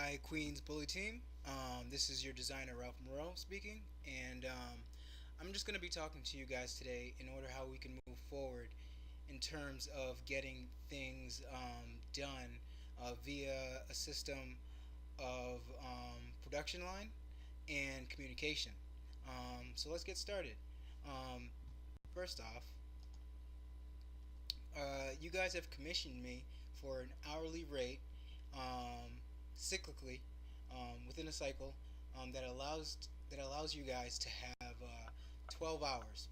Hi, Queens Bully Team. This is your designer, Ralph Moreau, speaking, and I'm just going to be talking to you guys today in order how we can move forward in terms of getting things done via a system of production line and communication. So let's get started. Um, First off, you guys have commissioned me for an hourly rate, cyclically, within a cycle, that allows you guys to have 12 hours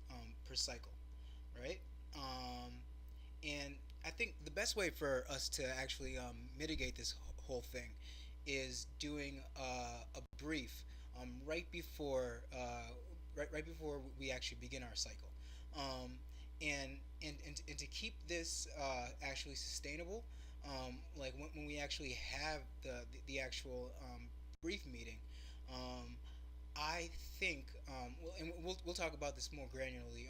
per cycle, right? And I think the best way for us to actually mitigate this whole thing is doing a brief right before we actually begin our cycle. Um, and to keep this actually sustainable, like when we actually have the actual brief meeting, um, I think, and we'll talk about this more granularly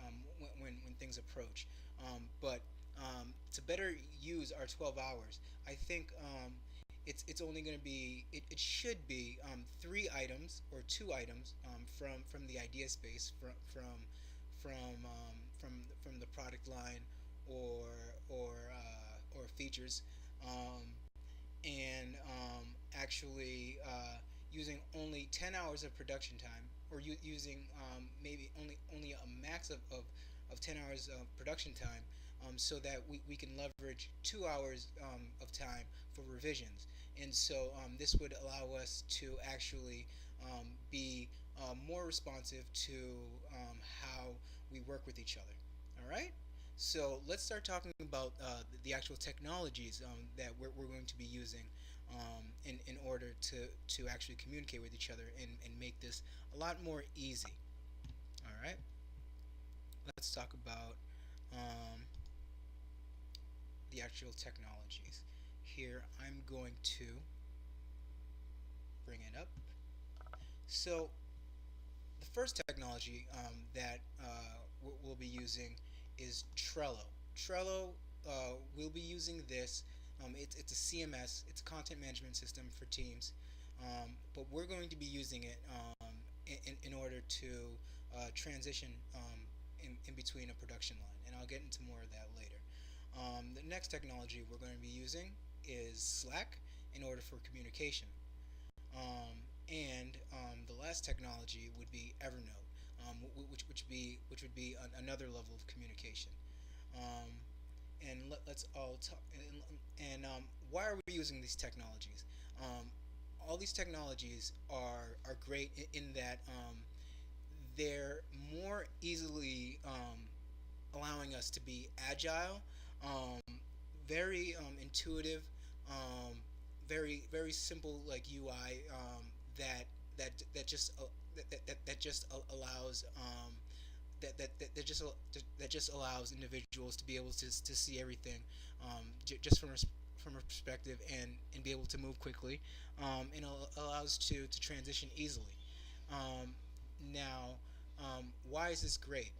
when things approach. But to better use our 12 hours, I think it's only going to be it should be three items or two items from the idea space from the product line or or features, um, and actually using only 10 hours of production time, or using maybe only a max of 10 hours of production time, so that we can leverage 2 hours of time for revisions. And so this would allow us to actually be more responsive to how we work with each other. All right? So let's start talking about the actual technologies that we're going to be using in order to actually communicate with each other and make this a lot more easy. All right, let's talk about um, the actual technologies. Here, I'm going to bring it up. So, the first technology that we'll be using is Trello. Trello, we'll be using this. It's a CMS, it's a content management system for teams, but we're going to be using it in order to transition in between a production line, and I'll get into more of that later. The next technology we're going to be using is Slack in order for communication. And the last technology would be Evernote, which would be another level of communication. Um, and let's all talk. And why are we using these technologies? Um, all these technologies are great in that they're more easily allowing us to be agile, very intuitive, um, very simple like UI, that just allows that just allows individuals to be able to see everything just from a perspective, and be able to move quickly, and allows to transition easily. Um, Now, why is this great?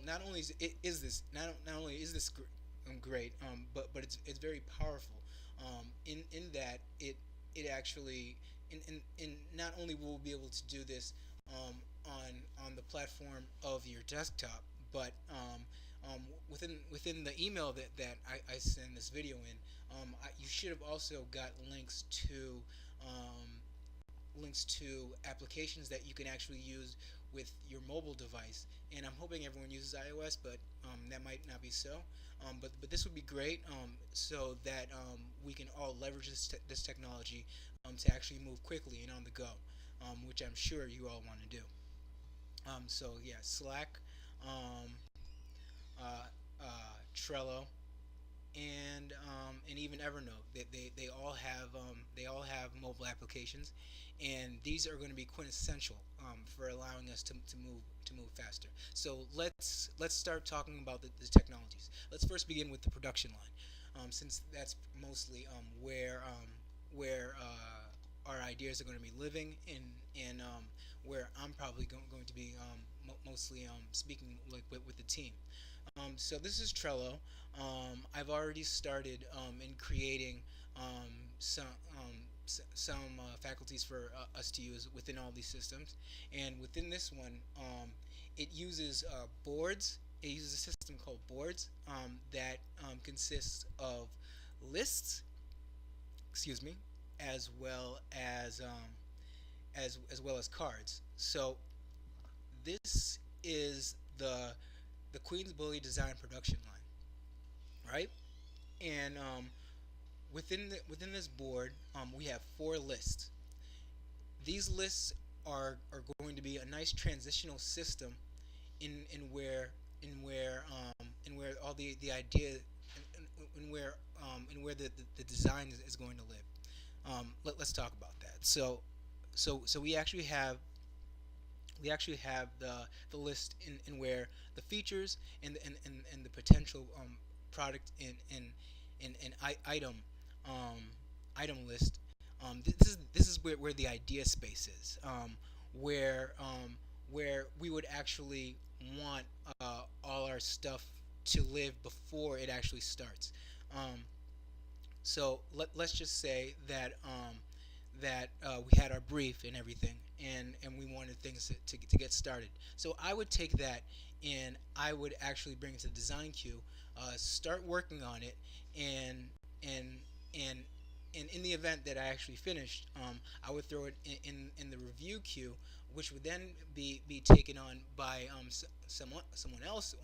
Not only is this not only is this great, but it's very powerful. In that it actually in not only will we be able to do this on the platform of your desktop, but within the email that I send this video in, you should have also got um, links to applications that you can actually use with your mobile device. And I'm hoping everyone uses iOS, but that might not be so. But this would be great, so that we can all leverage this technology to actually move quickly and on the go, which I'm sure you all want to do. So yeah, Slack, um, uh, Trello, and even Evernote. They all have mobile applications, and these are going to be quintessential for allowing us to move faster. So let's start talking about the technologies. Let's first begin with the production line, since that's mostly where our ideas are going to be living, and where I'm probably going to be mostly speaking like with the team. So this is Trello. I've already started in creating some. faculties for us to use within all these systems. And within this one, it uses boards. It uses a system called boards that consists of lists, excuse me, as well as as well as cards. So this is the Queens Bully design production line, right? And within this board, we have four lists. These lists are going to be a nice transitional system in where in where all the idea in where the design is going to live. Let's talk about that. So we actually have the list in where the features and the potential product in item um, item list. This is where the idea space is, where we would actually want all our stuff to live before it actually starts. Um, so let's just say that we had our brief and everything, and we wanted things to get started. So I would take that and I would actually bring it to the design queue, start working on it, and and and and in the event that I actually finished, I would throw it in the review queue, which would then be taken on by someone else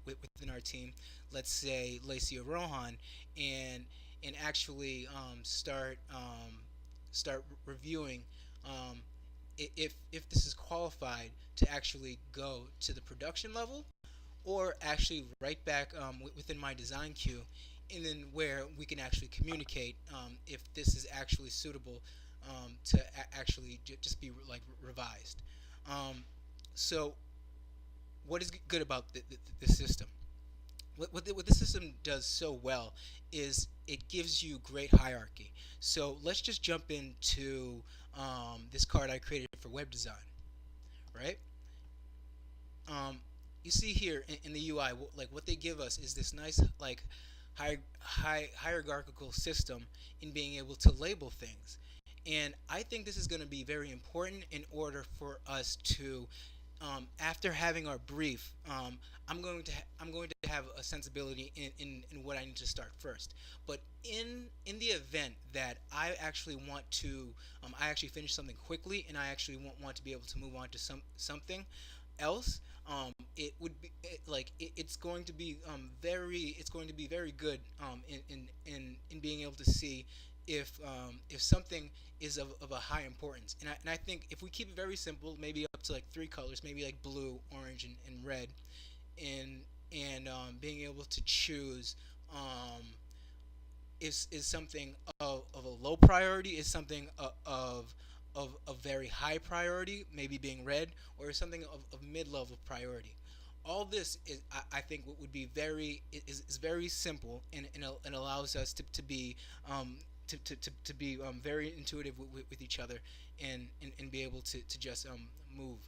within our team. Let's say Lacey or Rohan, and actually start reviewing um, if this is qualified to actually go to the production level, or actually right back within my design queue, and then where we can actually communicate if this is actually suitable to actually just be like revised. Um, so what is good about the system? What the system does so well is it gives you great hierarchy. So let's just jump into this card I created for web design, right? Um, you see here in the UI, like what they give us is this nice like hierarchical system in being able to label things. And I think this is going to be very important in order for us to, after having our brief, I'm going to have a sensibility in what I need to start first. But in the event that I actually want to, I actually finish something quickly, and I actually want to be able to move on to something else. It would be it's going to be it's going to be very good in being able to see if something is of a high importance. And I think if we keep it very simple, maybe up to like three colors, maybe like blue, orange, and red, and being able to choose is something of a low priority, is something of a very high priority, maybe being red, or something of mid-level priority. All this is, I think, what would be is very simple, and allows us to be to be very intuitive with each other, and be able to just move.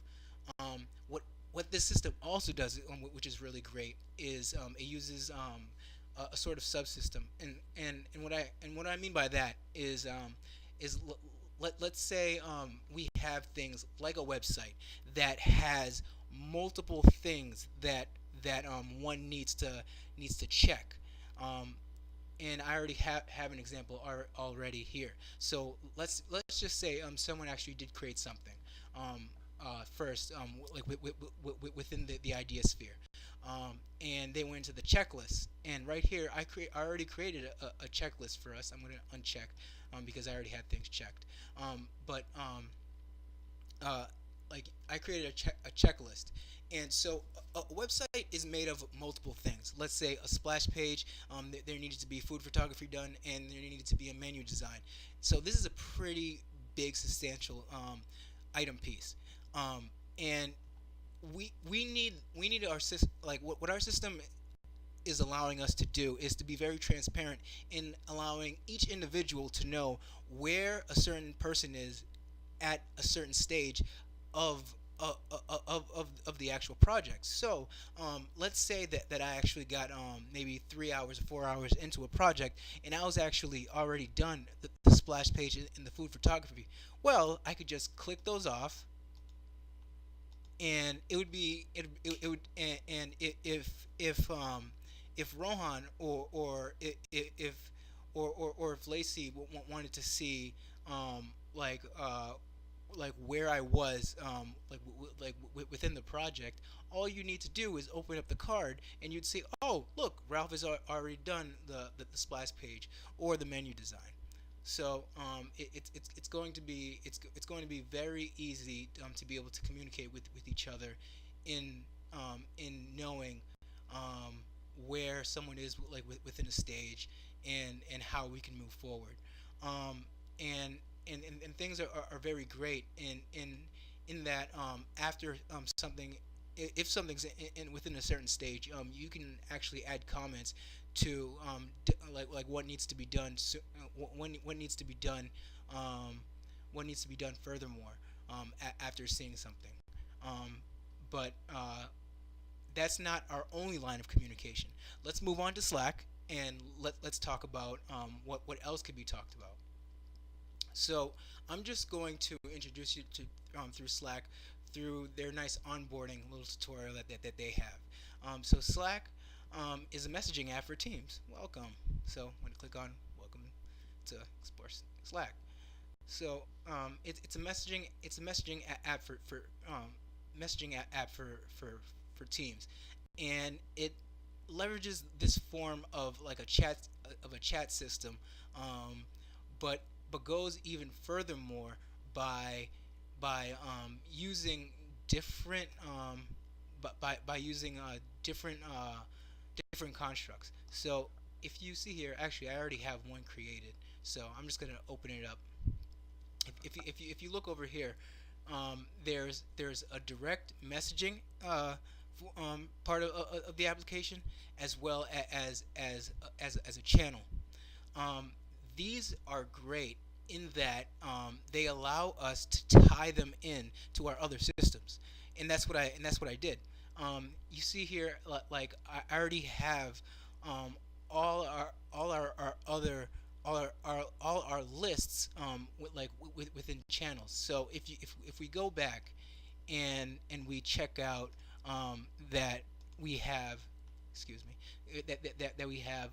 What this system also does, which is really great, is it uses a sort of subsystem, and what I mean by that is let's say we have things like a website that has multiple things that one needs to check. Um, and I already have an example already here. So let's just say someone actually did create something first, like within the idea sphere, and they went into the checklist. And right here, I already created a checklist for us. I'm going to uncheck because I already had things checked. But uh, like I created a checklist, and so a website is made of multiple things. Let's say a splash page. There needed to be food photography done, and there needed to be a menu design. So this is a pretty big, substantial item piece, and we need our system, like what our system is allowing us to do is to be very transparent in allowing each individual to know where a certain person is at a certain stage of of the actual project. So let's say that I actually got maybe 3 hours or 4 hours into a project, and I was actually already done the splash page in the food photography. Well, I could just click those off, and it would be it would and if Rohan or if Lacey wanted to see um, like uh, like where I was within the project, all you need to do is open up the card and you'd see, oh look, Ralph has already done the splash page or the menu design. So it's going to be it's going to be very easy to be able to communicate with each other in knowing um, where someone is within a stage and how we can move forward. Um, and, and things are very great in that after something, if something's within a certain stage, you can actually add comments to like what needs to be done, what needs to be done, um, what needs to be done furthermore after seeing something. Um, but that's not our only line of communication. Let's move on to Slack and let's talk about what else could be talked about. So I'm just going to introduce you to through Slack through their nice onboarding little tutorial that they have. So Slack is a messaging app for Teams. Welcome. So I'm going to click on Welcome to Explore Slack. So it's a messaging app for app for Teams, and it leverages this form of like a chat system, um, but goes even furthermore by using different by using different constructs. So if you see here, actually I already have one created, so I'm just gonna open it up. If you look over here, there's a direct messaging part of the application, as well as a channel. Um, these are great in that they allow us to tie them in to our other systems, and that's what I did. You see here, like I already have um, our other all our lists within channels. So if we go back and we check out that we have, excuse me, that we have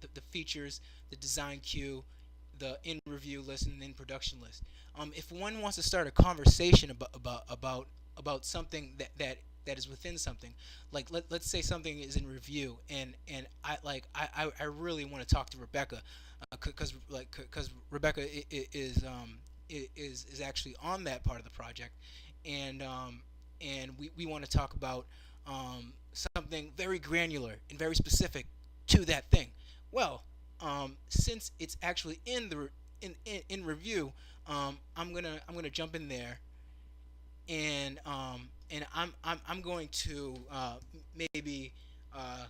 the features, the design queue, the in review list, and in production list. If one wants to start a conversation about something that is within something, like let's say something is in review, and I really want to talk to Rebecca, because Rebecca is actually on that part of the project, and we want to talk about something very granular and very specific to that thing. Well, since it's actually in the in review, I'm gonna jump in there, and I'm going to maybe uh,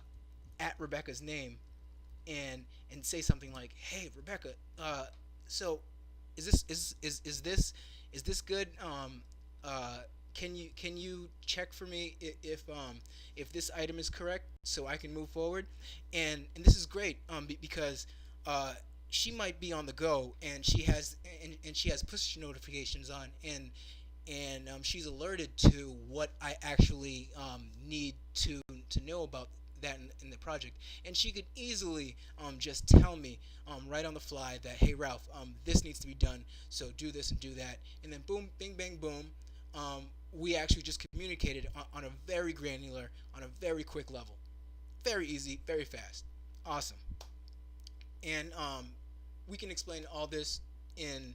at Rebecca's name and say something like, "Hey, Rebecca, so is this good? Uh, can you check for me if this item is correct so I can move forward?" And this is great because uh, she might be on the go, and she has push notifications on, and she's alerted to what I actually need to know about that in the project, and she could easily just tell me right on the fly that, hey Ralph, this needs to be done, so do this and do that, and then boom, bing, bang, boom, we actually just communicated on a very granular, on a very quick level, very easy, very fast, awesome, and we can explain all this in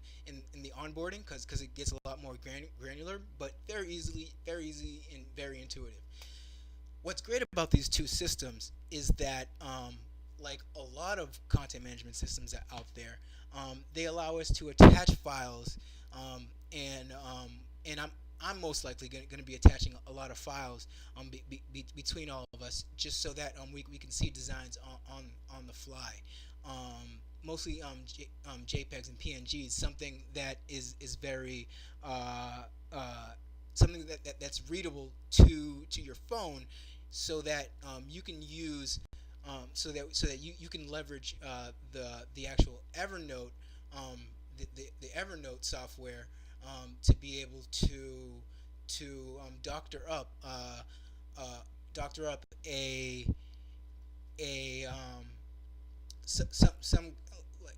the onboarding because it gets a lot more granular, but very easy, and very intuitive. What's great about these two systems is that like a lot of content management systems out there, they allow us to attach files, and I'm most likely going to be attaching a lot of files between all of us, just so that we can see designs on the fly. Mostly JPEGs and PNGs, something that is very uh, something that's readable to your phone, so that you can use so that you can leverage the actual Evernote, the Evernote software, to be able to uh, doctor up a some like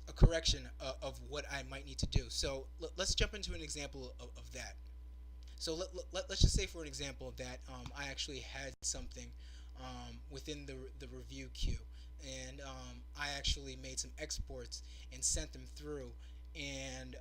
a correction of what I might need to do. So let's jump into an example of that. So let's just say, for an example, that I actually had something within the review queue, and I actually made some exports and sent them through, and